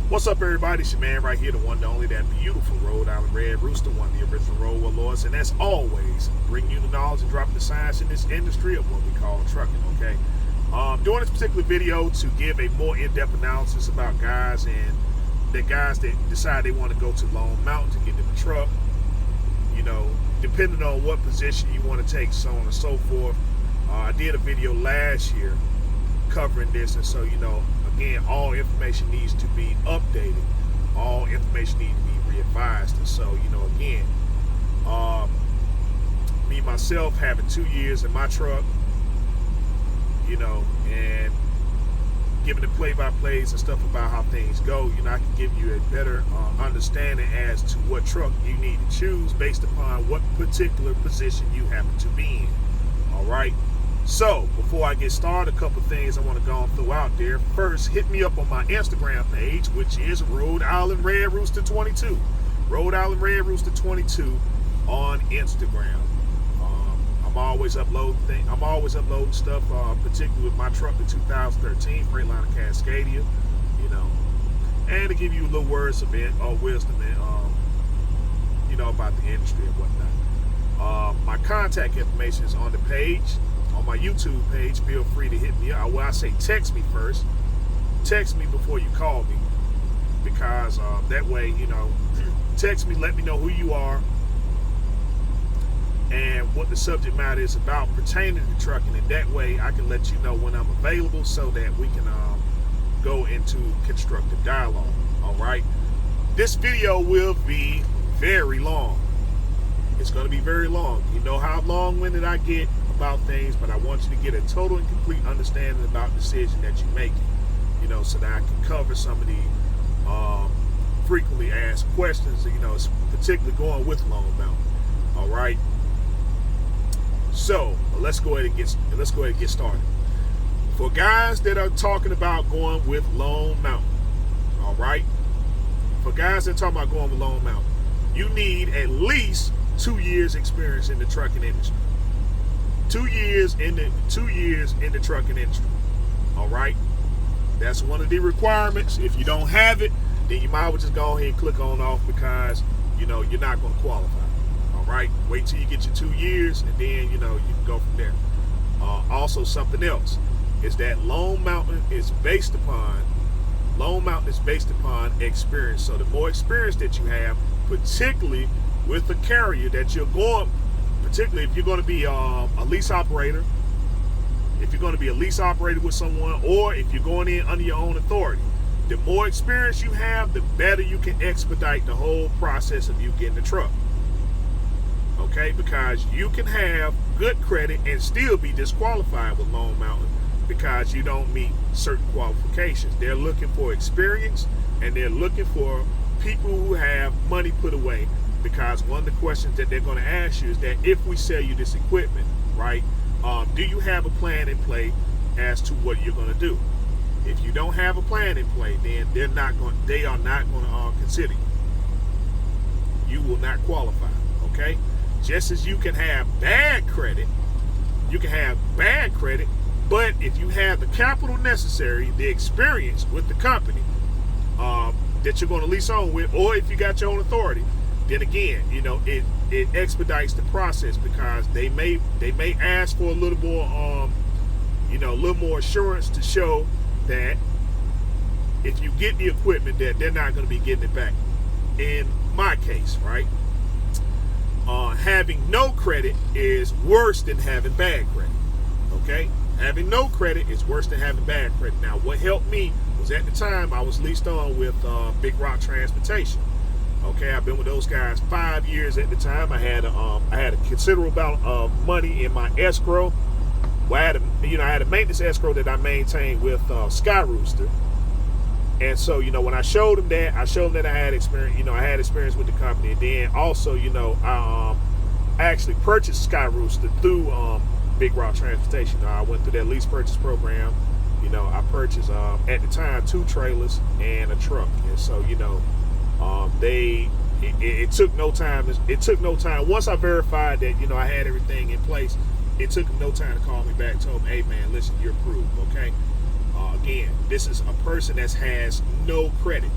What's up, everybody? It's your man right here, the one, the only, that beautiful Rhode Island Red Rooster, one of the original road warlords. And as always, bringing you the knowledge and dropping the science in this industry of what we call trucking, okay? Doing this particular video to give a more in-depth analysis about guys that decide they want to go to Lone Mountain to get them a truck. You know, depending on what position you want to take, so on and so forth. I did a video last year covering this, and so, you know, again, all information needs to be updated. All information needs to be readvised. And so, you know, again, me myself having 2 years in my truck, you know, and giving the play-by-plays and stuff about how things go, you know, I can give you a better understanding as to what truck you need to choose based upon what particular position you happen to be in. All right. So, before I get started, a couple things I want to go and throw out there. First, hit me up on my Instagram page, which is Rhode Island Red Rooster 22. Rhode Island Red Rooster 22 on Instagram. I'm always uploading things. I'm always uploading stuff, particularly with my truck, the 2013 Freightliner Cascadia, you know, and to give you a little words of wisdom and you know, about the industry and whatnot. My contact information is on the page. On my YouTube page, feel free to hit me up. Well, I say text me first. Text me before you call me, because that way, you know, text me, let me know who you are and what the subject matter is about pertaining to trucking, and that way I can let you know when I'm available so that we can go into constructive dialogue. All right. This video will be very long. It's going to be very long. You know how long-winded I get about things, but I want you to get a total and complete understanding about the decision that you're making, you know, so that I can cover some of the frequently asked questions, you know, particularly going with Lone Mountain. All right. So let's go ahead and get started. For guys that are talking about going with Lone Mountain, all right. For guys that are talking about going with Lone Mountain, you need at least 2 years experience in the trucking industry. 2 years in the trucking industry. All right. That's one of the requirements. If you don't have it, then you might as well just go ahead and click on off, because, you know, you're not going to qualify. All right. Wait till you get your 2 years, and then, you know, you can go from there. Also, something else is that Lone Mountain is based upon experience. So the more experience that you have, particularly with the carrier that you're going, particularly if you're going to be a lease operator, if you're going to be a lease operator with someone, or if you're going in under your own authority, the more experience you have, the better you can expedite the whole process of you getting the truck. Okay, because you can have good credit and still be disqualified with Lone Mountain because you don't meet certain qualifications. They're looking for experience, and they're looking for people who have money put away. Because one of the questions that they're going to ask you is that if we sell you this equipment, right, do you have a plan in play as to what you're going to do? If you don't have a plan in play, then they are not going to consider you. You will not qualify. Okay, just as you can have bad credit, but if you have the capital necessary, the experience with the company that you're going to lease on with, or if you got your own authority, then again, you know, it expedites the process, because they may ask for a little more, you know, a little more assurance to show that if you get the equipment, that they're not going to be getting it back. In my case, right, having no credit is worse than having bad credit. Okay, having no credit is worse than having bad credit. Now, what helped me was, at the time I was leased on with Big Rock Transportation. Okay, I've been with those guys 5 years at the time. I had a considerable amount of money in my escrow. Well, I had a maintenance escrow that I maintained with Sky Rooster. And so, you know, when I showed them that, I had experience. You know, I had experience with the company. And then also, you know, I actually purchased Sky Rooster through Big Rock Transportation. I went through that lease purchase program. You know, I purchased at the time 2 trailers and a truck. And so, you know, it took no time. It took no time. Once I verified that, you know, I had everything in place, it took them no time to call me back, told me, hey man, listen, you're approved. Okay. Again, this is a person that has no credit.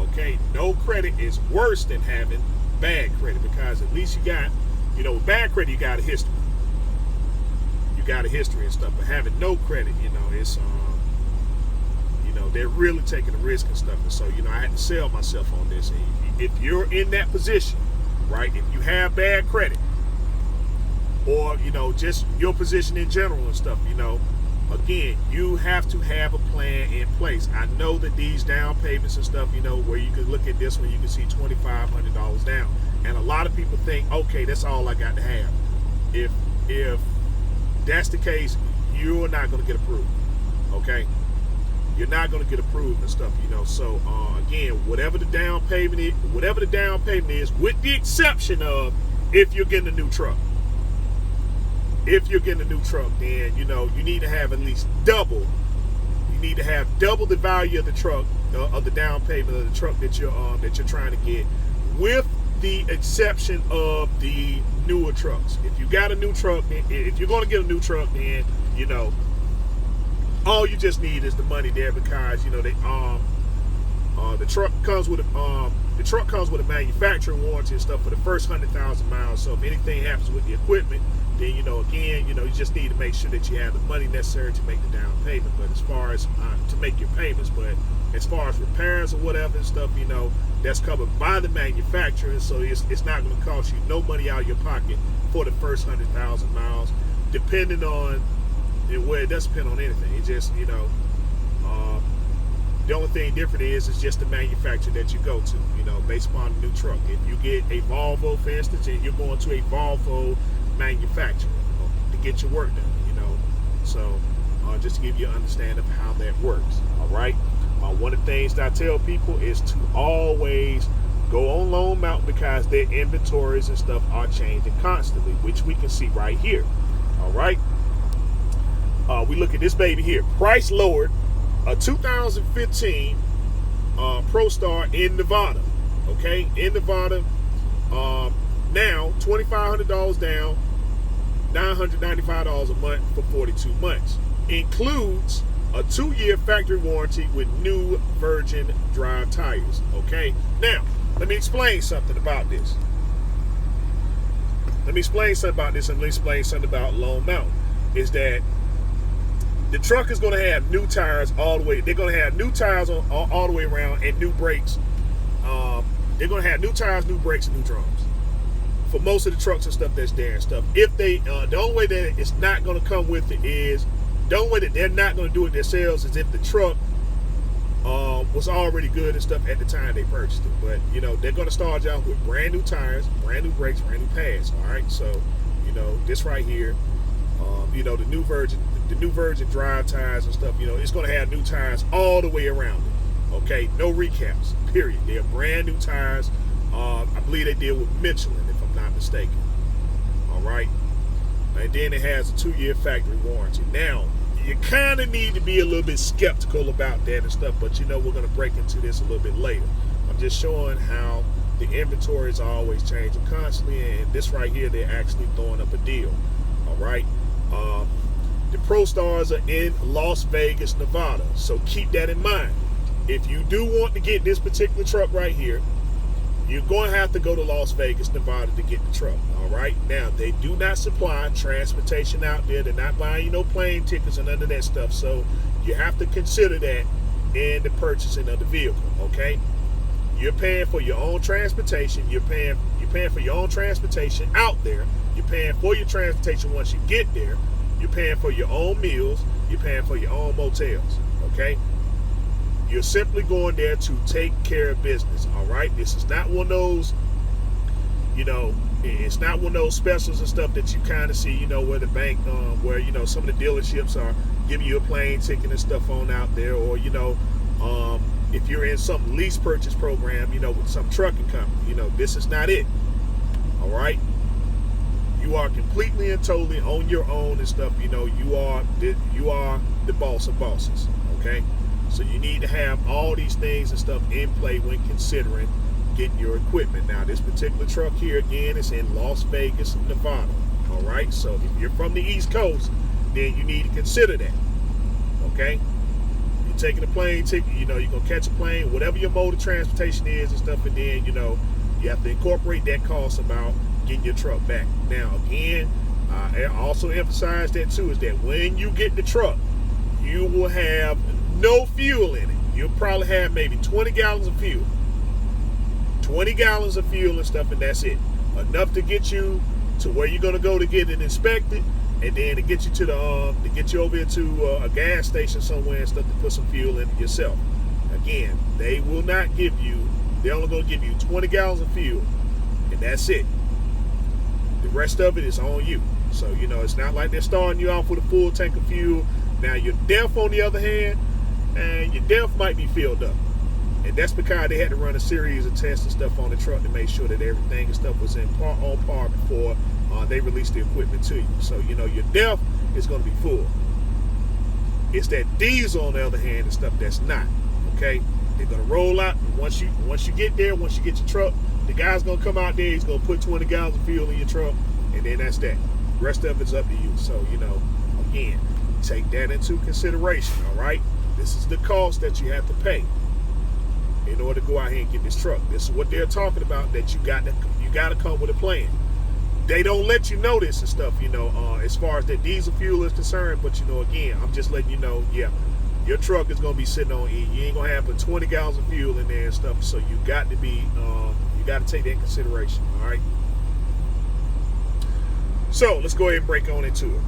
Okay, no credit is worse than having bad credit, because at least you got, with bad credit you got a history. You got a history and stuff, but having no credit, it's they're really taking a risk and stuff. And so, I had to sell myself on this. And if you're in that position, right, if you have bad credit, or, just your position in general and stuff, again, you have to have a plan in place. I know that these down payments and stuff, where you can look at this one, you can see $2,500 down. And a lot of people think, okay, that's all I got to have. If that's the case, you're not going to get approved. Okay? You're not going to get approved and stuff, So again, whatever the down payment is, with the exception of if you're getting a new truck. If you're getting a new truck, then you need to have at least double. You need to have double the value of the truck, of the down payment of the truck that you're trying to get, with the exception of the newer trucks. If you got a new truck, if you're going to get a new truck, then all you just need is the money there, because the truck comes with a manufacturing warranty and stuff for the first 100,000 miles. So if anything happens with the equipment, then again, you just need to make sure that you have the money necessary to make the down payment. But as far as to make your payments, but as far as repairs or whatever and stuff, that's covered by the manufacturer. So it's not going to cost you no money out of your pocket for the first 100,000 miles, depending on. Well, it doesn't depend on anything. It just, the only thing different is just the manufacturer that you go to, based upon the new truck. If you get a Volvo, for instance, and you're going to a Volvo manufacturer to get your work done, So just to give you an understanding of how that works, all right? One of the things that I tell people is to always go on Loan Mountain, because their inventories and stuff are changing constantly, which we can see right here, all right? We look at this baby here. Price lowered, a 2015 ProStar in Nevada. Okay, in Nevada. Now $2,500 down, $995 a month for 42 months. Includes a 2-year factory warranty with new Virgin drive tires. Okay. Now let me explain something about this. And let me explain something about Loan Mountain. Is that the truck is going to have new tires all the way. They're going to have new tires all the way around, and new brakes. They're going to have new tires, new brakes, and new drums for most of the trucks and stuff that's there and stuff. If they, the only way that it's not going to come with it is, the only way that they're not going to do it themselves is if the truck was already good and stuff at the time they purchased it. But they're going to start you out with brand new tires, brand new brakes, brand new pads. All right, so this right here, the new Virgin drive tires and stuff, it's going to have new tires all the way around it. Okay, no recaps, period. They're brand new tires. I believe they deal with Michelin, if I'm not mistaken. All right, and then it has a 2-year factory warranty. Now, you kind of need to be a little bit skeptical about that and stuff, but we're going to break into this a little bit later. I'm just showing how the inventory is always changing constantly, and this right here, they're actually throwing up a deal. All right. The ProStars are in Las Vegas, Nevada. So keep that in mind. If you do want to get this particular truck right here, you're going to have to go to Las Vegas, Nevada to get the truck. All right. Now, they do not supply transportation out there. They're not buying no plane tickets and none of that stuff. So you have to consider that in the purchasing of the vehicle. Okay. You're paying for your own transportation. You're paying for your own transportation out there. You're paying for your transportation once you get there. You're paying for your own meals. You're paying for your own motels. Okay. You're simply going there to take care of business. All right. This is not one of those, it's not one of those specials and stuff that you kind of see, where the bank, where, some of the dealerships are giving you a plane ticket and stuff on out there, or, if you're in some lease purchase program, with some trucking company, this is not it. All right. You are completely and totally on your own and stuff. You are the boss of bosses. Okay. So you need to have all these things and stuff in play when considering getting your equipment. Now, this particular truck here, again, is in Las Vegas, Nevada. All right. So if you're from the East Coast, then you need to consider that. Okay. you're taking a plane ticket, you're gonna catch a plane, whatever your mode of transportation is and stuff, and then you have to incorporate that cost about getting your truck back. Now again, I also emphasize that too, is that when you get the truck, you will have no fuel in it. You'll probably have maybe 20 gallons of fuel. 20 gallons of fuel and stuff, and that's it. Enough to get you to where you're gonna go to get it inspected, and then to get you to get you over into a gas station somewhere and stuff to put some fuel in it yourself. Again, they will not give you. They're only gonna give you 20 gallons of fuel, and that's it. The rest of it is on you. So it's not like they're starting you off with a full tank of fuel. Now your DEF, on the other hand, and your DEF might be filled up. And that's because they had to run a series of tests and stuff on the truck to make sure that everything and stuff was on par before they released the equipment to you. So your DEF is going to be full. It's that diesel, on the other hand, and stuff that's not. Okay, they're going to roll out. Once you get there, once you get your truck, the guy's going to come out there. He's going to put 20 gallons of fuel in your truck, and then that's that. The rest of it's up to you. So again, take that into consideration. All right, this is the cost that you have to pay in order to go out here and get this truck. This is what they're talking about, that you got to come with a plan. They don't let you know this and stuff, as far as that diesel fuel is concerned. But again, I'm just letting you know, yeah, your truck is gonna be sitting on E. You ain't gonna have but 20 gallons of fuel in there and stuff. So you got to take that in consideration. All right. So let's go ahead and break on into it.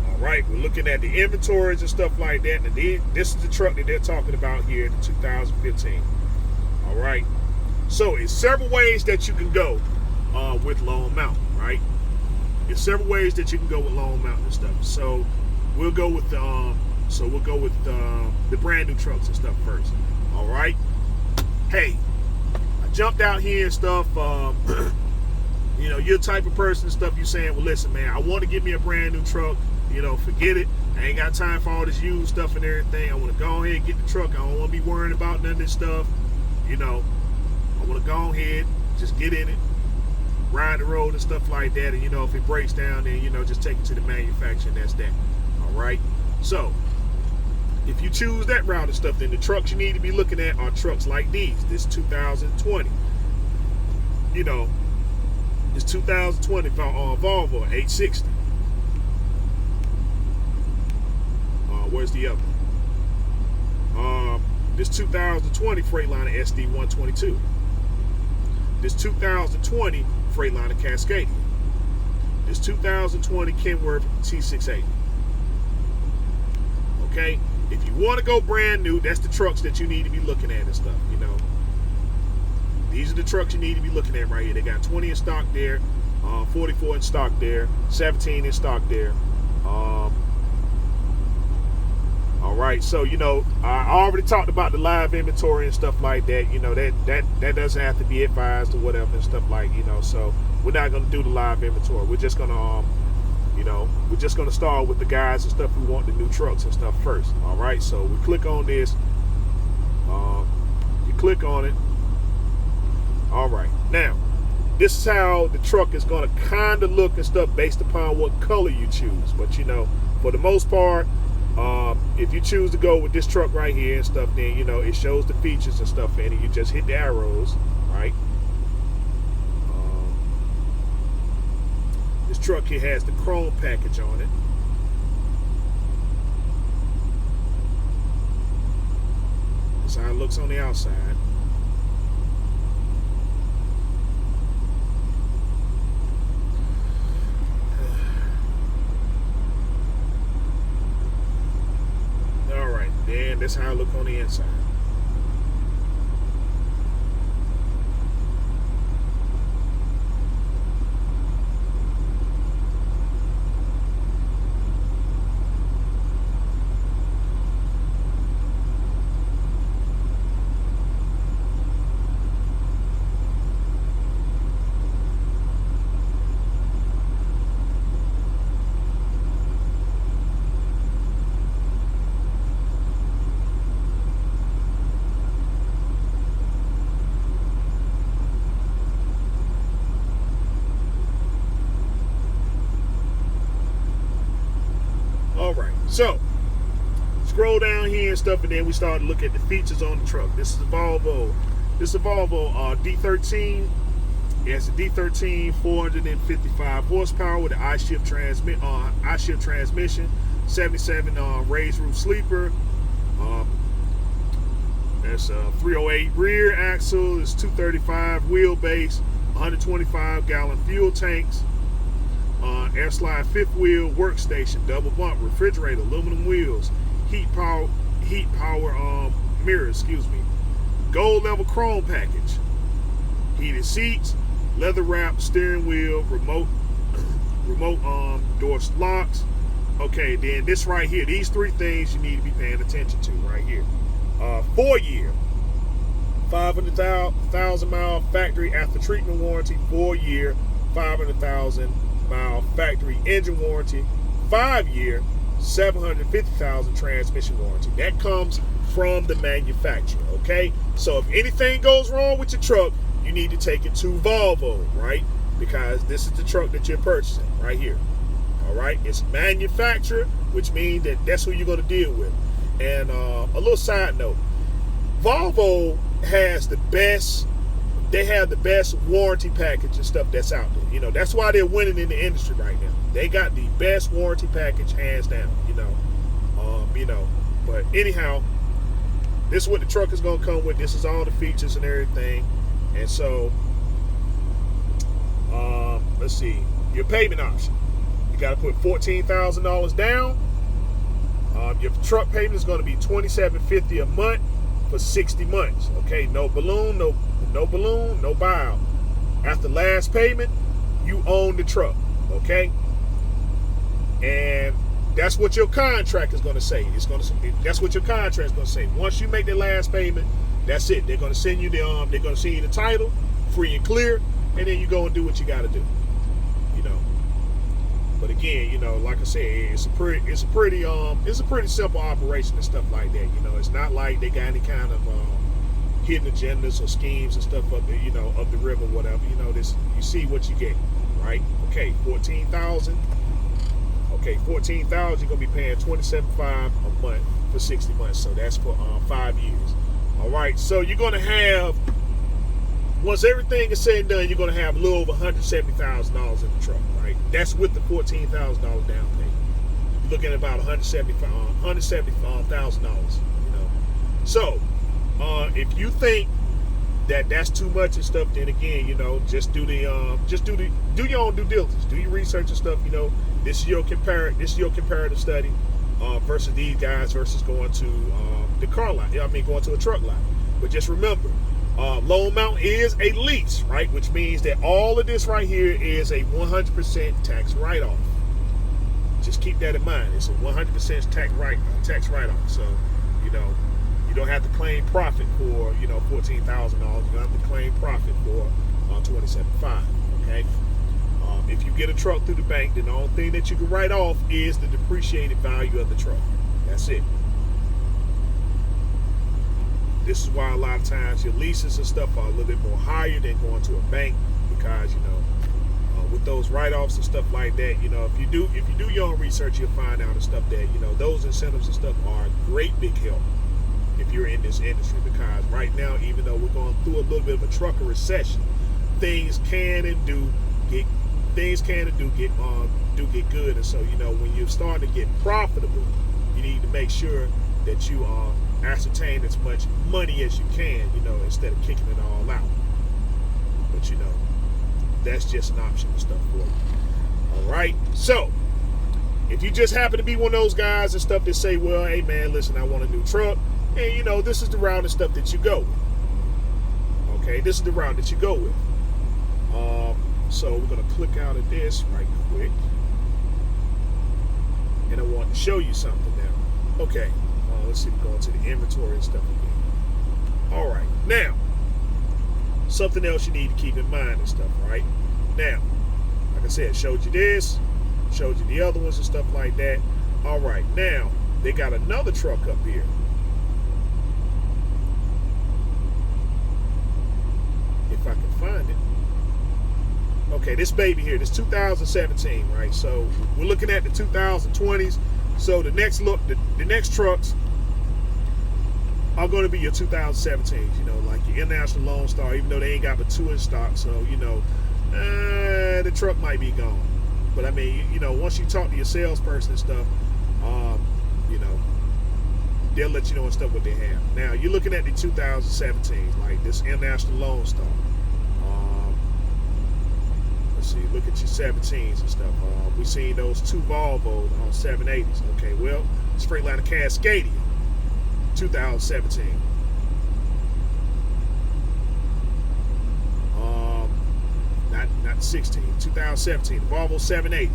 All right, we're looking at the inventories and stuff like that. And this is the truck that they're talking about here, the 2015. All right. So it's several ways that you can go with Lone Mountain, right? There's several ways that you can go with Lone Mountain and stuff. So we'll go with the brand new trucks and stuff first. All right. Hey, I jumped out here and stuff. You're the type of person and stuff. You saying, well, listen, man, I want to get me a brand new truck. Forget it. I ain't got time for all this used stuff and everything. I want to go ahead and get the truck. I don't want to be worrying about none of this stuff. I want to go ahead, just get in it, ride the road and stuff like that. And if it breaks down, then just take it to the manufacturer, and that's that. All right. So if you choose that route and stuff, then the trucks you need to be looking at are trucks like these. This 2020. This 2020 Volvo 860. Where's the other? This 2020 Freightliner SD 122. This 2020 Freightliner Cascadia. This 2020 Kenworth T680. Okay, if you want to go brand new, that's the trucks that you need to be looking at and stuff. These are the trucks you need to be looking at right here. They got 20 in stock there, 44 in stock there, 17 in stock there. All right, so I already talked about the live inventory and stuff like that. That doesn't have to be advised or whatever and stuff like So we're not gonna do the live inventory. We're just gonna start with the guys and stuff who want the new trucks and stuff first. All right, so we click on this. You click on it. All right, now this is how the truck is gonna kind of look and stuff based upon what color you choose. But for the most part, if you choose to go with this truck right here and stuff, then it shows the features and stuff in it. You just hit the arrows, right? This truck here has the chrome package on it. That's how it looks on the outside. And that's how I look on the inside. So, scroll down here and stuff, and then we start to look at the features on the truck. This is a Volvo. This is a Volvo D13. It's a D13, 455 horsepower with an I-shift transmission, 77 raised roof sleeper. There's a 308 rear axle. It's 235 wheelbase, 125 gallon fuel tanks. Air slide fifth wheel workstation, double bump, refrigerator, aluminum wheels, heat power mirrors, gold level chrome package, heated seats, leather wrapped steering wheel, remote door locks. Okay, then this right here, these three things you need to be paying attention to right here. 4-year, 500,000 mile factory after treatment warranty. 4-year, 500,000 mile factory engine warranty. 5-year, 750,000 transmission warranty. That comes from the manufacturer. Okay, so if anything goes wrong with your truck, you need to take it to Volvo, right? Because this is the truck that you're purchasing right here. All right, it's manufactured, which means that that's who you're going to deal with. And a little side note, Volvo has the best. They have the best warranty package and stuff that's out there. You know, that's why they're winning in the industry right now. They got the best warranty package, hands down. But anyhow, this is what the truck is going to come with. This is all the features and everything. And so, let's see, your payment option. You got to put $14,000 down. Your truck payment is going to be $2,750 a month for 60 months. Okay, no balloon, no buyout. After last payment, you own the truck. Okay, and that's what your contract is going to say. That's what your contract is going to say. Once you make the last payment, that's it. They're going to send you the title, free and clear, and then you go and do what you got to do. But again, like I said, it's a pretty simple operation and stuff like that. It's not like they got any kind of hidden agendas or schemes and stuff up the, up the river, whatever. You see what you get, right? Okay, $14,000. Okay, $14,000. You're gonna be paying $27.5 a month for 60 months. So that's for 5 years. All right. So you're gonna have, once everything is said and done, you're gonna have a little over $170,000 in the truck. Right? That's with the $14,000 down payment. You're looking at about $170,000. So if you think that that's too much and stuff, then again, just do your own due diligence, do your research and stuff. This is your comparative study versus these guys versus going to the car lot. Going to a truck lot. But just remember, loan amount is a lease, right? Which means that all of this right here is a 100% tax write-off. Just keep that in mind. It's a 100% tax write-off. So, you don't have to claim profit for, $14,000. You don't have to claim profit for $27.5. Okay. If you get a truck through the bank, then the only thing that you can write off is the depreciated value of the truck. That's it. This is why a lot of times your leases and stuff are a little bit more higher than going to a bank, because with those write-offs and stuff like that, if you do your own research, you'll find out and stuff that those incentives and stuff are a great big help if you're in this industry, because right now, even though we're going through a little bit of a trucker recession, things can and do get good. And so when you're starting to get profitable, you need to make sure that you ascertain as much money as you can, instead of kicking it all out. But that's just an option and stuff for you. All right. So if you just happen to be one of those guys and stuff that say, well, hey man, listen, I want a new truck, and this is the route and stuff that you go with. Okay, this is the route that you go with. So we're gonna click out of this right quick, and I want to show you something now. Okay, let's see, we're going to the inventory and stuff again. All right, now something else you need to keep in mind and stuff. Right now, like I said, showed you this, showed you the other ones and stuff like that. All right, now they got another truck up here. If I can find it. Okay, this baby here, this 2017, right? So we're looking at the 2020s. So the next trucks are going to be your 2017s. You know, like your International Lone Star, even though they ain't got but 2 in stock. So, you know, the truck might be gone. But I mean, you know, once you talk to your salesperson and stuff, you know, they'll let you know and stuff what they have. Now, you're looking at the 2017s, like this International Lone Star. Let's see, look at your 17s and stuff. We seen those 2 Volvos on 780s. Okay, well, Springliner Cascadia, 2017. Not 16, 2017, Volvo 780.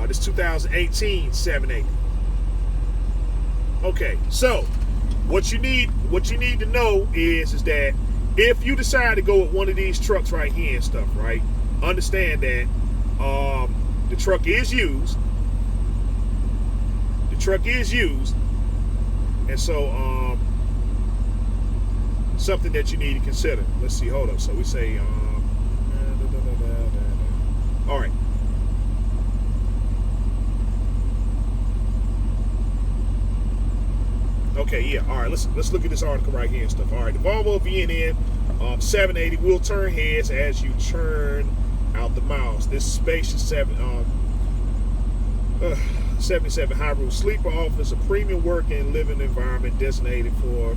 This 2018 780. Okay, so what you need to know is that if you decide to go with one of these trucks right here and stuff, right, understand that the truck is used. The truck is used, and so something that you need to consider. Let's see, hold up. So we say, all right. Okay, yeah, all right, let's look at this article right here and stuff. All right, the Volvo VNN 780 will turn heads as you churn out the miles. This spacious 77 high-roof sleeper offers a premium work and living environment designed for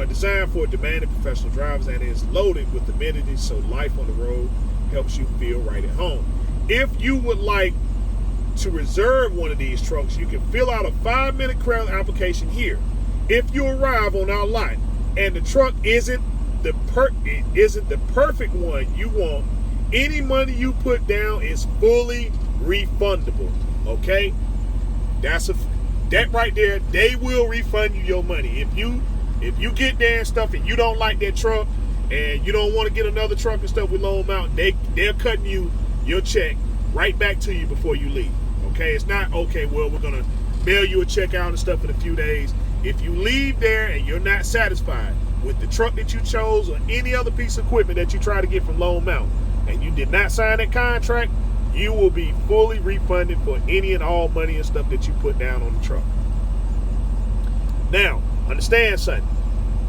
designed for demanding professional drivers, and is loaded with amenities so life on the road helps you feel right at home. If you would like to reserve one of these trucks, you can fill out a 5-minute credit application here. If you arrive on our lot and the truck isn't the perfect one you want, any money you put down is fully refundable. Okay, that right there, they will refund you your money. If you get there and stuff and you don't like that truck and you don't want to get another truck and stuff with Lone Mountain, they're cutting you your check right back to you before you leave. Okay, it's not okay, well, we're gonna mail you a check out and stuff in a few days. If you leave there and you're not satisfied with the truck that you chose or any other piece of equipment that you try to get from Lone Mountain, and you did not sign that contract, you will be fully refunded for any and all money and stuff that you put down on the truck. Now, understand something.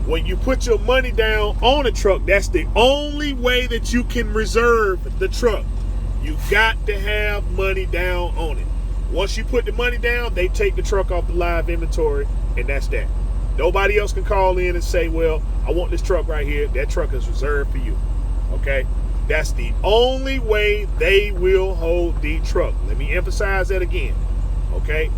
When you put your money down on a truck, that's the only way that you can reserve the truck. You got to have money down on it. Once you put the money down, they take the truck off the live inventory, and that's that. Nobody else can call in and say, well, I want this truck right here. That truck is reserved for you. Okay? That's the only way they will hold the truck. Let me emphasize that again. Okay?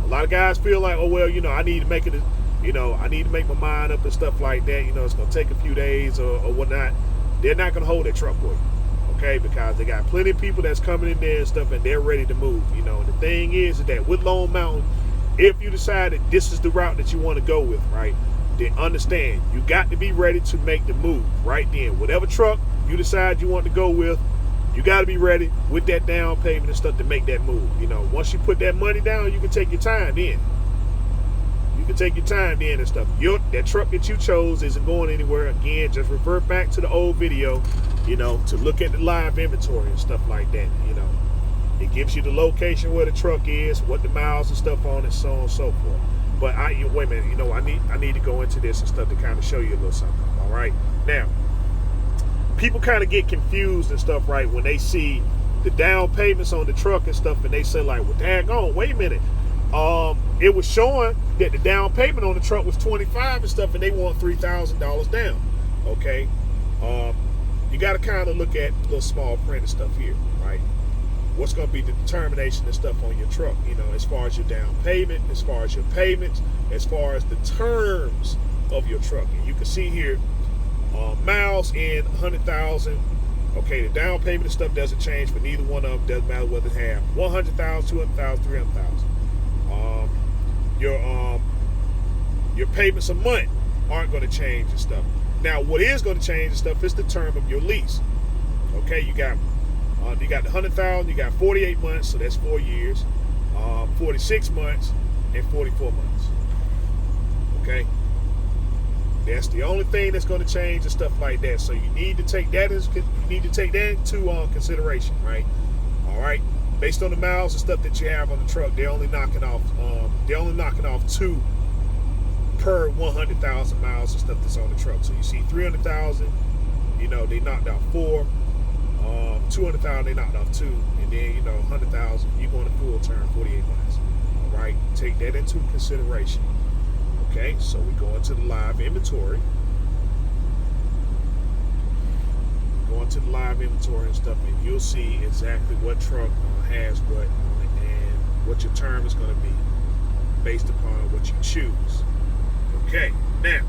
A lot of guys feel like, oh, well, you know, I need to make it, you know, I need to make my mind up and stuff like that. You know, it's going to take a few days or whatnot. They're not going to hold that truck for you. Okay, because they got plenty of people that's coming in there and stuff, and they're ready to move. You know, the thing is that with Lone Mountain, if you decide that this is the route that you want to go with, right, then understand you got to be ready to make the move right then. Whatever truck you decide you want to go with, you got to be ready with that down payment and stuff to make that move. You know, once you put that money down, you can take your time then. You can take your time then and stuff. That truck that you chose isn't going anywhere. Again, just revert back to the old video, you know, to look at the live inventory and stuff like that. You know, it gives you the location where the truck is, what the miles and stuff on it, so on and so forth. But wait a minute, you know, I need to go into this and stuff to kind of show you a little something. All right, now people kind of get confused and stuff, right, when they see the down payments on the truck and stuff, and they say like, well, daggone, wait a minute. It was showing that the down payment on the truck was $25 and stuff, and they want $3,000 down. Okay, you got to kind of look at the little small print and stuff here, right? What's going to be the determination and stuff on your truck? You know, as far as your down payment, as far as your payments, as far as the terms of your truck. And you can see here, miles in 100,000. Okay, the down payment and stuff doesn't change for neither one of them. Doesn't matter whether they have 100,000, 200,000, 300,000. Your payments a month aren't going to change and stuff. Now, what is going to change and stuff is the term of your lease. Okay, you got the 100,000, you got 48 months, so that's 4 years, 46 months, and 44 months. Okay, that's the only thing that's going to change and stuff like that. So you need to take that into consideration, right? All right. Based on the miles and stuff that you have on the truck, they're only knocking off 2 per 100,000 miles and stuff that's on the truck. So you see 300,000, you know, they knocked out 4. 200,000, they knocked off 2, and then, you know, 100,000, you're going to full term, 48 months. All right, take that into consideration. Okay, so we go into the live inventory. Go into the live inventory and stuff, and you'll see exactly what truck has what on it and what your term is going to be based upon what you choose. Okay, now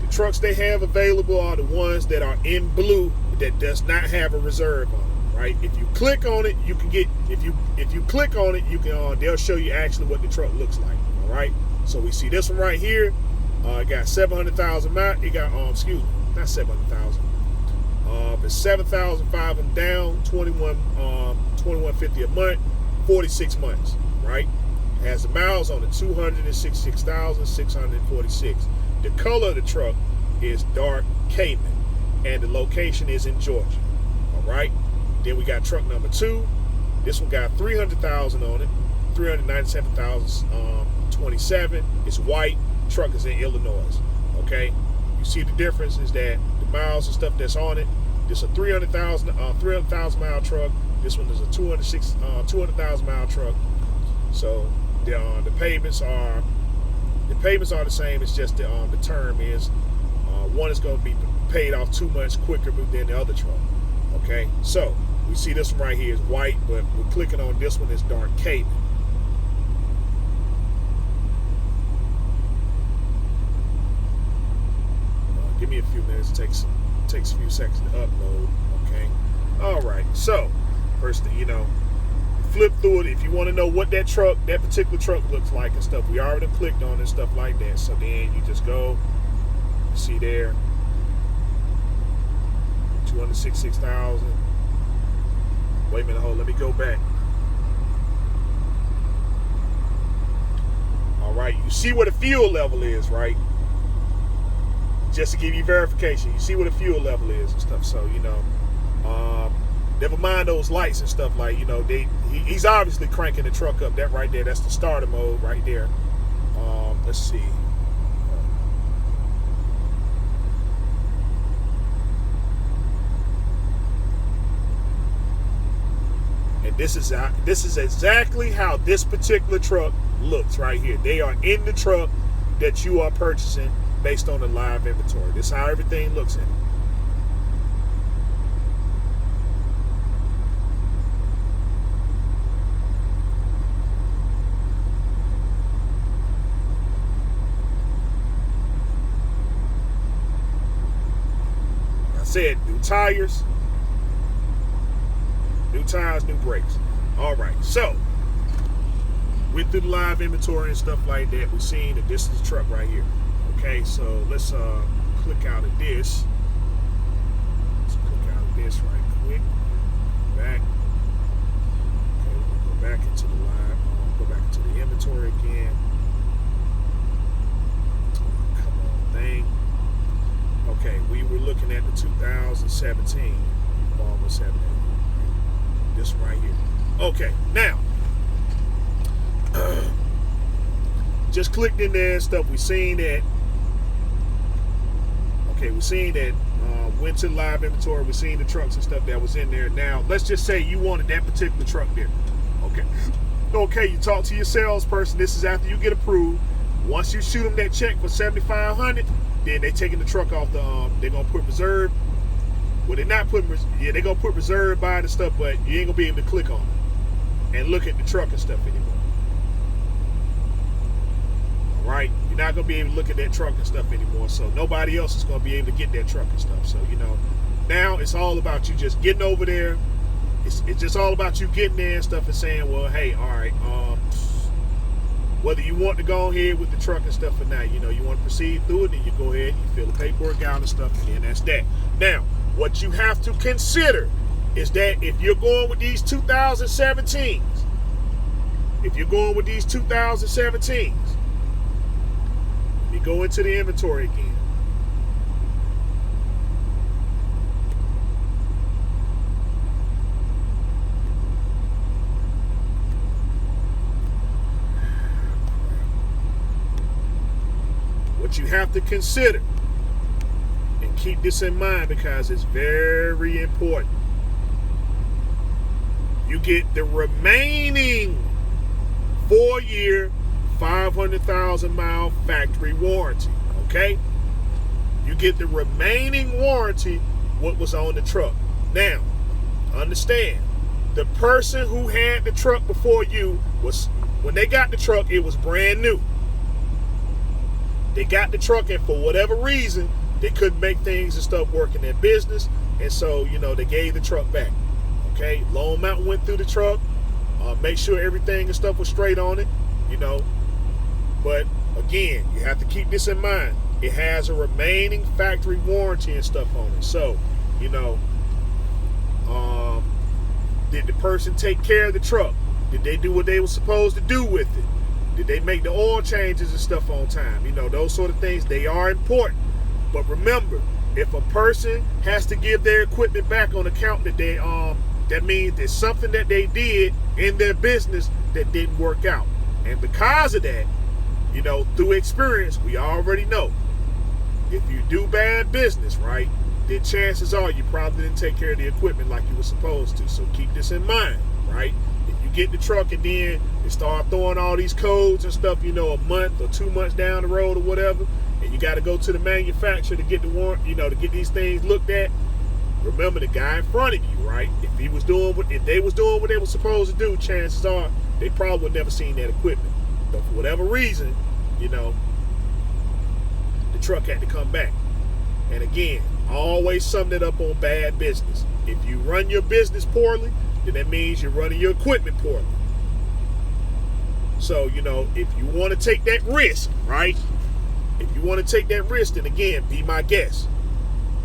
the trucks they have available are the ones that are in blue that does not have a reserve on it, right? If you click on it, you can get, if you click on it, you can they'll show you actually what the truck looks like. All right, so we see this one right here. It got 700,000 miles. It got excuse me, not 700,000. It's 7,500 down, 2150 a month, 46 months, right? It has the miles on it, 266,646. The color of the truck is dark Cayman, and the location is in Georgia. All right. Then we got truck number 2. This one got 300,000 on it, 397,027. It's white. Truck is in Illinois. Okay. You see the difference is that the miles and stuff that's on it. This is a 300,000 mile truck. This one is a 200,000 mile truck. So the payments are the same. It's just the term is one is going to be paid off 2 months quicker than the other truck. Okay, so we see this one right here is white, but we're clicking on this one is dark Cayman. Give me a few minutes. It takes a few seconds to upload. Okay, all right. So first thing, you know, flip through it if you want to know what that particular truck looks like and stuff. We already clicked on it and stuff like that. So then you just go, see there, 266,000. Wait a minute, hold. Let me go back. All right, you see what the fuel level is, right? Just to give you verification, you see what the fuel level is and stuff. So you know, never mind those lights and stuff. Like, you know, he's obviously cranking the truck up. That right there, that's the starter mode right there. Let's see. And this is exactly how this particular truck looks right here. They are in the truck that you are purchasing based on the live inventory. This is how everything looks in it. I said new tires, new brakes. All right, so went through the live inventory and stuff like that. We've seen that this is the truck right here. Okay, so let's click out of this. Let's click out of this right quick. Back. Okay, we're gonna go back into the live. Go back into the inventory again. Come on, thing. Okay, we were looking at the 2017. Almost having this right here. Okay, now just clicked in there and stuff. We seen that. Okay, we seen that. Went to live inventory. We seen the trucks and stuff that was in there. Now let's just say you wanted that particular truck there. Okay. Okay, you talk to your salesperson. This is after you get approved. Once you shoot them that check for $7,500, then they taking the truck off the. They're gonna put reserve. Well, they're not putting. Yeah, they're gonna put reserve by it and stuff, but you ain't gonna be able to click on it and look at the truck and stuff anymore. All right, you're not gonna be able to look at that truck and stuff anymore. So nobody else is gonna be able to get that truck and stuff. So you know, now it's all about you just getting over there. It's just all about you getting there and stuff and saying, well, hey, all right, whether you want to go ahead with the truck and stuff or not, you know, you want to proceed through it, then you go ahead, you fill the paperwork out and stuff, and then that's that. Now, what you have to consider is that if you're going with these 2017s, let me go into the inventory again. But you have to consider and keep this in mind because it's very important. You get the remaining 4-year, 500,000 mile factory warranty. Okay? You get the remaining warranty what was on the truck. Now, understand, the person who had the truck before you was, when they got the truck, it was brand new. They got the truck, and for whatever reason, they couldn't make things and stuff work in their business, and so, they gave the truck back. Okay, loan amount went through the truck, make sure everything and stuff was straight on it, But again, you have to keep this in mind. It has a remaining factory warranty and stuff on it. So, did the person take care of the truck? Did they do what they were supposed to do with it? Did they make the oil changes and stuff on time? Those sort of things, they are important. But remember, if a person has to give their equipment back on account that they that means there's something that they did in their business that didn't work out. And because of that, through experience, we already know if you do bad business, right, then chances are you probably didn't take care of the equipment like you were supposed to. So keep this in mind, right? If you get the truck and then you start throwing all these codes and stuff, a month or 2 months down the road or whatever, and you got to go to the manufacturer to get the warrant, to get these things looked at. Remember the guy in front of you, right? If they was doing what they were supposed to do, chances are they probably would never seen that equipment. But for whatever reason, the truck had to come back. And again, always sum it up on bad business. If you run your business poorly, then that means you're running your equipment poorly. So, if you want to take that risk, right? If you want to take that risk, then again, be my guest.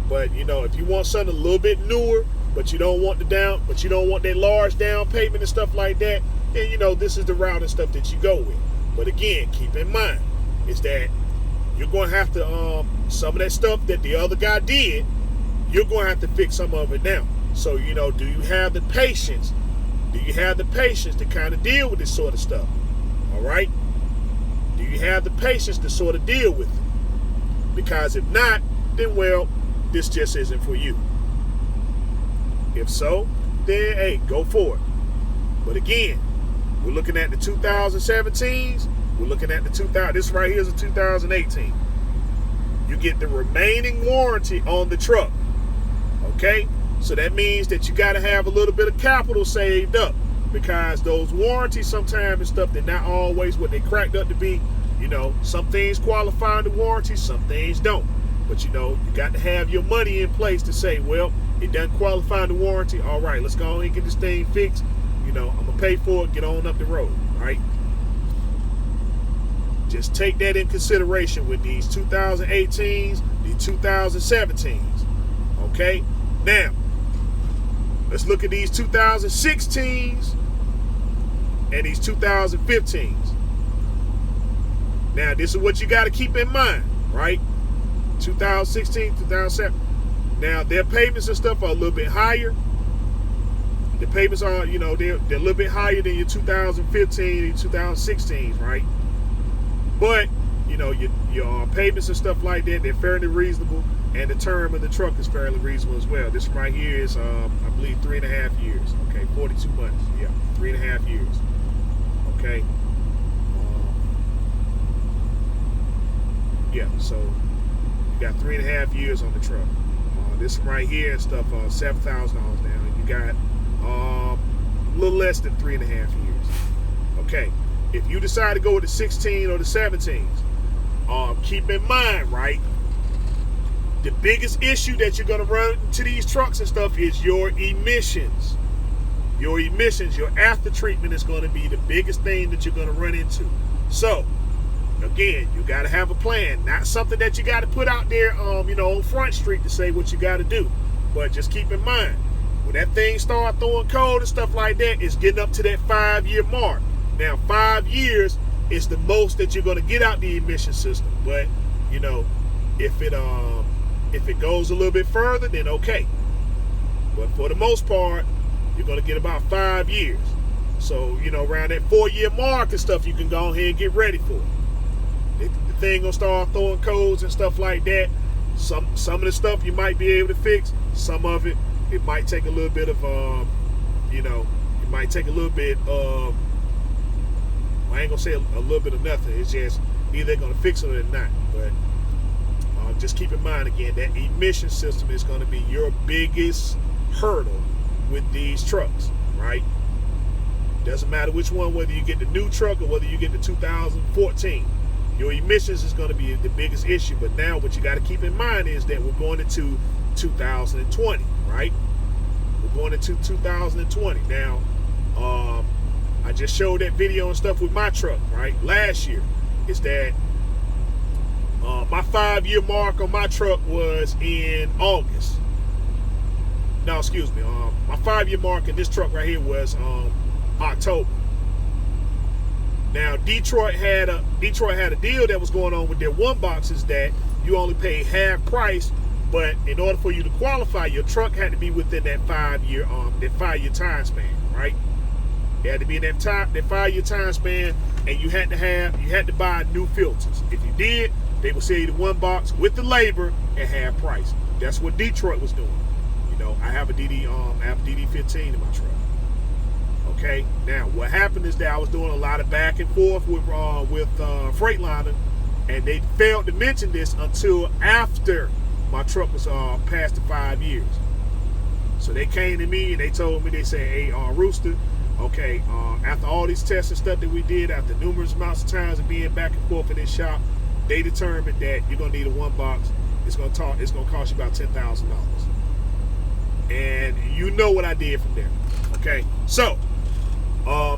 But, if you want something a little bit newer, but you don't want that large down payment and stuff like that, then, this is the route and stuff that you go with. But again, keep in mind, is that you're going to have to, some of that stuff that the other guy did, you're going to have to fix some of it now. So, do you have the patience? Do you have the patience to kind of deal with this sort of stuff? All right? Do you have the patience to sort of deal with it? Because if not, then, well, this just isn't for you. If so, then, hey, go for it. But again, we're looking at the 2017s. We're looking at the 2000. This right here is a 2018. You get the remaining warranty on the truck. Okay? So that means that you got to have a little bit of capital saved up, because those warranties sometimes and stuff, they're not always what they cracked up to be. Some things qualify under warranty, some things don't. But you got to have your money in place to say, well, it doesn't qualify under warranty. All right, let's go ahead and get this thing fixed. I'm going to pay for it, get on up the road, right? Just take that in consideration with these 2018s, these 2017s, okay? Now, let's look at these 2016s and these 2015s. Now, this is what you got to keep in mind, right? 2016, 2007. Now, their payments and stuff are a little bit higher. The payments are, they're a little bit higher than your 2015 and 2016s, right? But, your payments and stuff like that, they're fairly reasonable, and the term of the truck is fairly reasonable as well. This right here is, I believe, 3.5 years. Okay, 42 months. Yeah, 3.5 years. Okay. Yeah, so you got 3.5 years on the truck. This right here and stuff, $7,000 down. You got a little less than 3.5 years. Okay, if you decide to go with the 16 or the 17s, keep in mind, right, the biggest issue that you're going to run into these trucks and stuff is your emissions. Your emissions, your after treatment is going to be the biggest thing that you're going to run into. So, again, you got to have a plan. Not something that you got to put out there, on Front Street to say what you got to do. But just keep in mind, when that thing start throwing code and stuff like that, it's getting up to that 5-year mark. Now, 5 years is the most that you're going to get out the emission system. But, if it goes a little bit further, then okay. But for the most part, you're going to get about 5 years. So, around that 4-year mark and stuff, you can go ahead and get ready for it. The everything gonna start throwing codes and stuff like that. Some of the stuff you might be able to fix. Some of it might take a little bit of it might take a little bit of, I ain't gonna say a little bit of nothing. It's just either they're gonna fix it or not. But just keep in mind again that emission system is gonna be your biggest hurdle with these trucks, right? Doesn't matter which one, whether you get the new truck or whether you get the 2014. Your emissions is going to be the biggest issue. But now what you got to keep in mind is that we're going into 2020, right? We're going into 2020. Now, I just showed that video and stuff with my truck, right? Last year, is that my 5-year mark on my truck was in August. No, excuse me. My 5-year mark in this truck right here was October. Now Detroit had a deal that was going on with their one boxes that you only pay half price, but in order for you to qualify, your truck had to be within that 5-year time span, right? It had to be in that 5-year time span, and you had to buy new filters. If you did, they would sell you the one box with the labor at half price. That's what Detroit was doing. I have a DD15 in my truck. Okay, now what happened is that I was doing a lot of back and forth with Freightliner, and they failed to mention this until after my truck was past the 5 years. So they came to me and they told me, they said, "Hey, Rooster, okay, after all these tests and stuff that we did, after numerous amounts of times of being back and forth in this shop, they determined that you're gonna need a one box. It's gonna cost you about $10,000." And you know what I did from there. Okay, so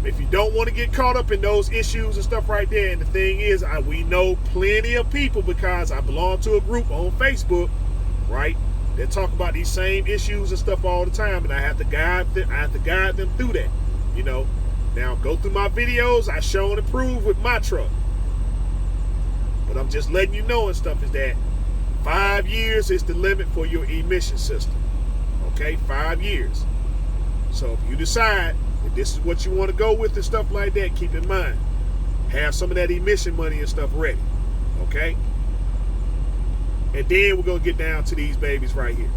if you don't want to get caught up in those issues and stuff right there, and the thing is, we know plenty of people, because I belong to a group on Facebook, right, that talk about these same issues and stuff all the time, and I have to guide them through that. Now go through my videos. I show and prove with my truck, but I'm just letting you know and stuff is that 5 years is the limit for your emission system. Okay, 5 years. So if you decide that this is what you want to go with and stuff like that, keep in mind, have some of that emission money and stuff ready. Okay? And then we're going to get down to these babies right here.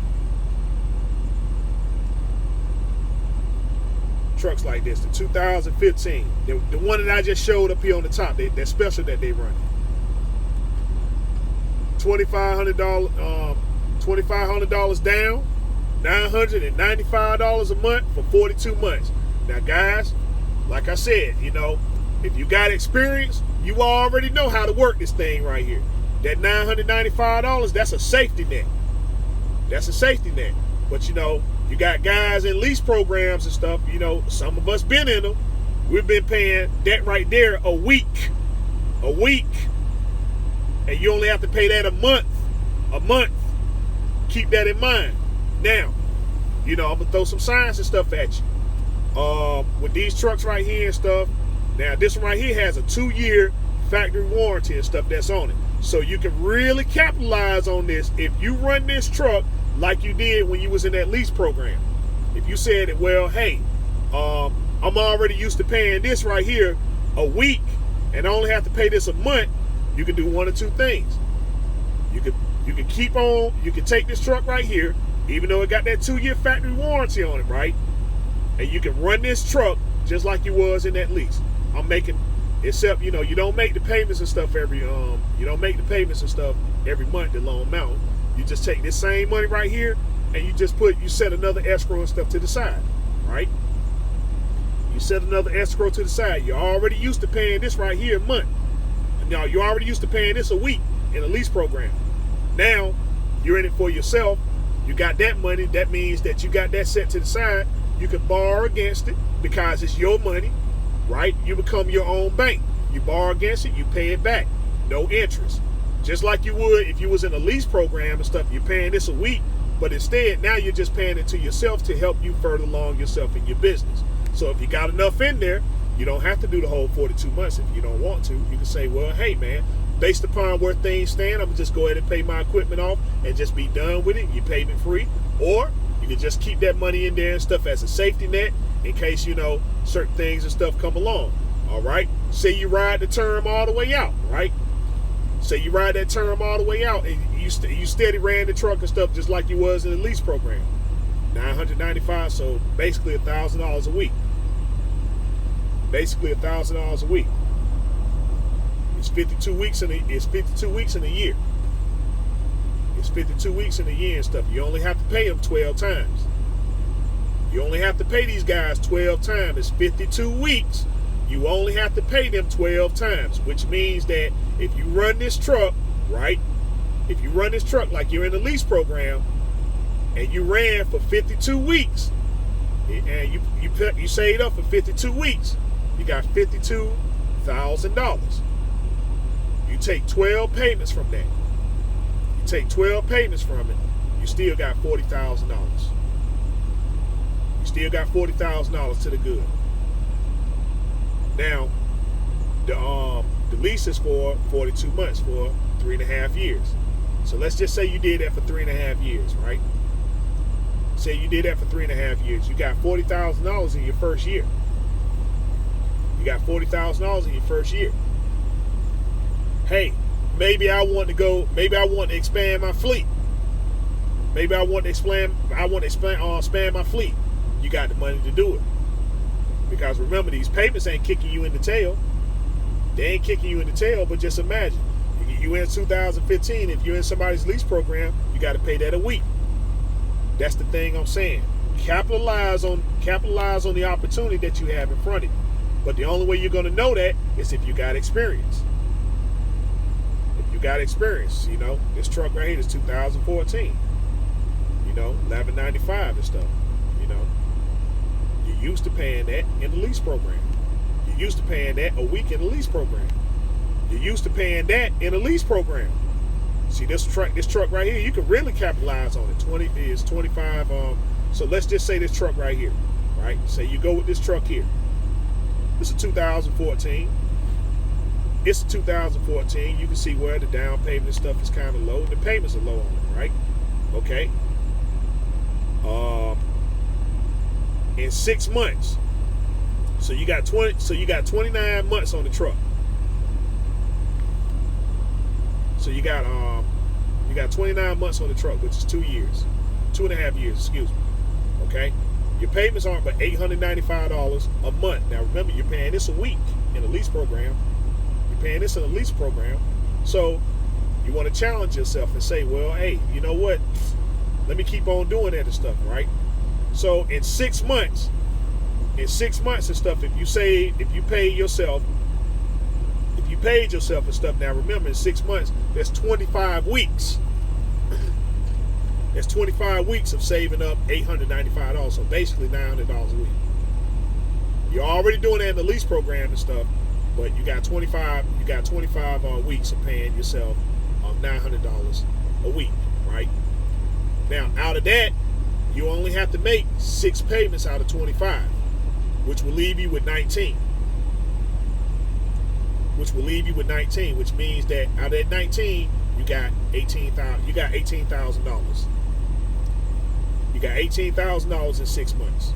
Trucks like this, the 2015, the one that I just showed up here on the top, that special that they run. $2,500 down, $995 a month for 42 months. Now, guys, like I said, if you got experience, you already know how to work this thing right here. That $995, that's a safety net. That's a safety net. But, you got guys in lease programs and stuff, some of us been in them. We've been paying that right there a week. A week. And you only have to pay that a month. A month. Keep that in mind. Now, I'm going to throw some science and stuff at you. With these trucks right here and stuff, now this one right here has a 2-year factory warranty and stuff that's on it. So you can really capitalize on this if you run this truck like you did when you was in that lease program. If you said that, well, hey, I'm already used to paying this right here a week and I only have to pay this a month, you can do one or two things. You can take this truck right here, even though it got that 2-year factory warranty on it, right? And you can run this truck just like you was in that lease. Except, you don't make the payments and stuff every month, the loan amount. You just take this same money right here and you set another escrow and stuff to the side, right? You set another escrow to the side. You're already used to paying this right here a month. Now, you're already used to paying this a week in a lease program. Now, you're in it for yourself. You got that money. That means that you got that set to the side. You can borrow against it because it's your money, right? You become your own bank. You borrow against it, you pay it back. No interest. Just like you would if you was in a lease program and stuff, you're paying this a week, but instead now you're just paying it to yourself to help you further along yourself in your business. So if you got enough in there, you don't have to do the whole 42 months if you don't want to. You can say, well, hey man, based upon where things stand, I'm gonna just go ahead and pay my equipment off and just be done with it. You payment free. Or you can just keep that money in there and stuff as a safety net in case, certain things and stuff come along. All right. Say you ride the term all the way out, right? Say you ride that term all the way out, and you steady ran the truck and stuff just like you was in the lease program. $995, so basically $1,000 a week. Basically $1,000 a week. It's 52 weeks in a year. It's 52 weeks in a year and stuff. You only have to pay them 12 times. You only have to pay these guys 12 times. It's 52 weeks. You only have to pay them 12 times, which means that if you run this truck, right? If you run this truck like you're in the lease program and you ran for 52 weeks and you saved up for 52 weeks, you got $52,000. You take 12 payments from that. You take 12 payments from it, you still got $40,000. You still got $40,000 to the good. Now, the lease is for 42 months, for 3.5 years. So let's just say you did that for 3.5 years, right? Say you did that for 3.5 years. You got $40,000 in your first year. You got $40,000 in your first year. Hey, maybe I want to expand my fleet. Maybe I want to expand my fleet. You got the money to do it. Because remember, these payments ain't kicking you in the tail. They ain't kicking you in the tail, but just imagine. You in 2015, if you're in somebody's lease program, you got to pay that a week. That's the thing I'm saying. Capitalize on the opportunity that you have in front of you. But the only way you're going to know that is if you got experience. If you got experience, this truck right here is 2014. $11.95 and stuff. You're used to paying that in the lease program. You're used to paying that a week in the lease program. You're used to paying that in a lease program. See, this truck right here, you can really capitalize on it. 25. So let's just say this truck right here, right? Say you go with this truck here. This is 2014. It's 2014. You can see where the down payment and stuff is kind of low. The payments are low on it, right? Okay. In 6 months. So you got 29 months on the truck. So you got 29 months on the truck, which is 2 years. 2.5 years, excuse me. Okay? Your payments aren't but $895 a month. Now remember, you're paying this a week in a lease program. You're paying this in a lease program. So you want to challenge yourself and say, well, hey, you know what? Let me keep on doing that and stuff, right? So in 6 months and stuff, if you paid yourself and stuff, now remember, in 6 months, that's 25 weeks. That's 25 weeks of saving up $895, so basically $900 a week. You're already doing that in the lease program and stuff, but you got 25 weeks of paying yourself $900 a week, right? Now, out of that, you only have to make 6 payments out of 25, which will leave you with 19. Which means that out of that 19, you got $18,000. You got $18,000. You got $18,000 in 6 months.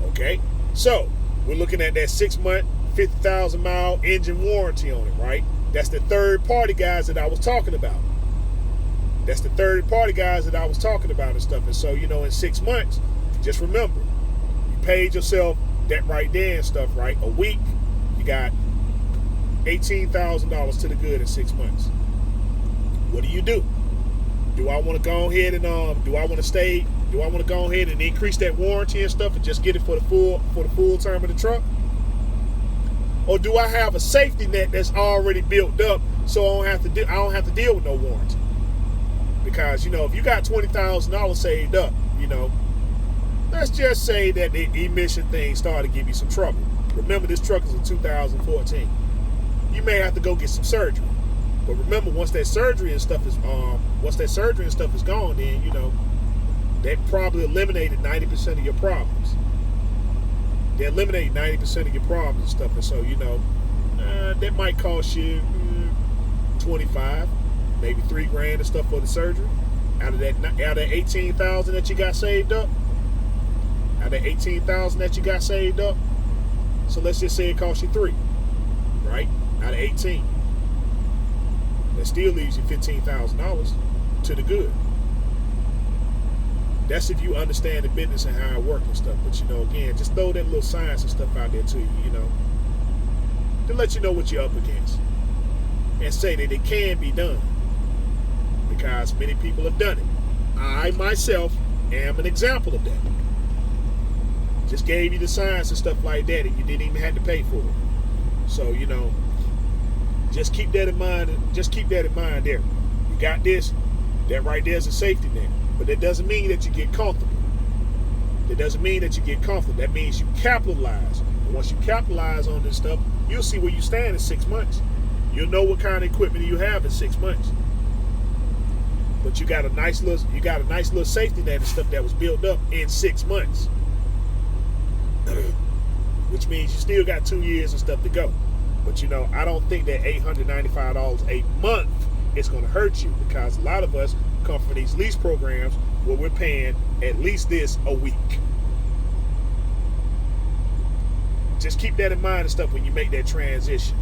Okay? So, we're looking at that 6 month, 50,000 mile engine warranty on it, right? That's the third party guys that I was talking about. And stuff. And so, in 6 months, just remember, you paid yourself that right there and stuff, right? A week, you got $18,000 to the good in 6 months. What do? Do I want to go ahead and go ahead and increase that warranty and stuff and just get it for the full term of the truck? Or do I have a safety net that's already built up so I don't have to deal with no warranty? Because, if you got $20,000 saved up, let's just say that the emission thing started to give you some trouble. Remember, this truck is a 2014. You may have to go get some surgery. But remember, once that surgery and stuff is gone, then, that probably eliminated 90% of your problems. They eliminated 90% of your problems and stuff. And so, that might cost you $25, maybe $3,000 and stuff for the surgery. Out of that $18,000 that you got saved up. So let's just say it cost you $3, right? Out of 18. That still leaves you $15,000 to the good. That's if you understand the business and how it works and stuff. But again, just throw that little science and stuff out there to you, to let you know what you're up against, and say that it can be done, because many people have done it. I myself am an example of that. Just gave you the science and stuff like that, and you didn't even have to pay for it. So just keep that in mind. Just keep that in mind there. You got this. That right there is a safety net. But that doesn't mean that you get comfortable. That doesn't mean that you get comfortable. That means you capitalize. And once you capitalize on this stuff, you'll see where you stand in 6 months. You'll know what kind of equipment you have in 6 months. But you got a nice little safety net and stuff that was built up in 6 months. Which means you still got 2 years and stuff to go. But I don't think that $895 a month is going to hurt you, because a lot of us come from these lease programs where we're paying at least this a week. Just keep that in mind and stuff when you make that transition.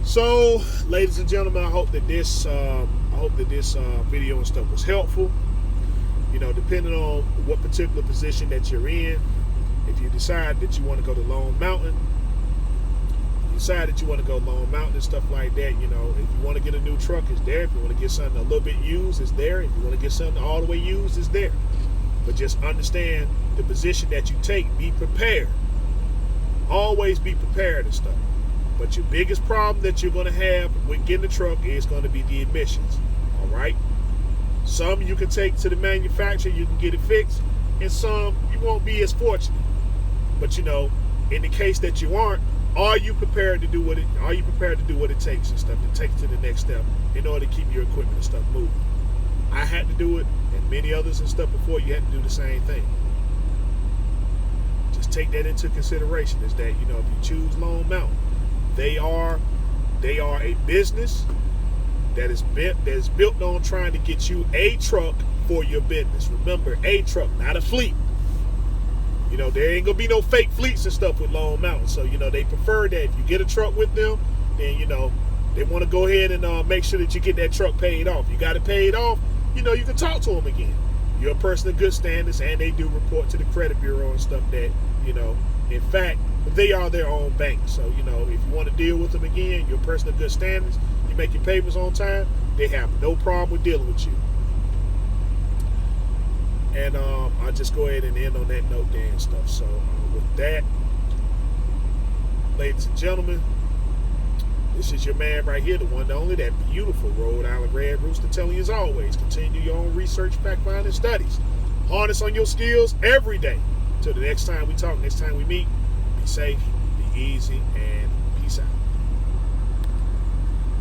So, ladies and gentlemen, I hope that this video and stuff was helpful. Depending on what particular position that you're in, if you decide that you want to go to Lone Mountain, and stuff like that, if you want to get a new truck, it's there. If you want to get something a little bit used, it's there. If you want to get something all the way used, it's there. But just understand the position that you take. Be prepared. Always be prepared and stuff. But your biggest problem that you're going to have with getting a truck is going to be the emissions. All right? Some you can take to the manufacturer, you can get it fixed, and some you won't be as fortunate. But in the case that you aren't, are you prepared to do what it takes and stuff to take it to the next step in order to keep your equipment and stuff moving? I had to do it, and many others and stuff before you had to do the same thing. Just take that into consideration, is that if you choose Lone Mountain, they are a business that is built on trying to get you a truck for your business. Remember, a truck, not a fleet. There ain't gonna be no fake fleets and stuff with Lone Mountain. So they prefer that if you get a truck with them, then they want to go ahead and make sure that you get that truck paid off. You got it paid off, you can talk to them again. You're a person of good standards, and they do report to the credit bureau and stuff that in fact, they are their own bank. So if you want to deal with them again, you're a person of good standards, you make your payments on time, they have no problem with dealing with you. And I'll just go ahead and end on that note there and stuff. So with that, ladies and gentlemen, this is your man right here, the one and only, that beautiful Rhode Island Red Rooster, telling you as always, continue your own research, fact-finding studies. Harness on your skills every day. Till the next time we talk, next time we meet, be safe, be easy, and peace out.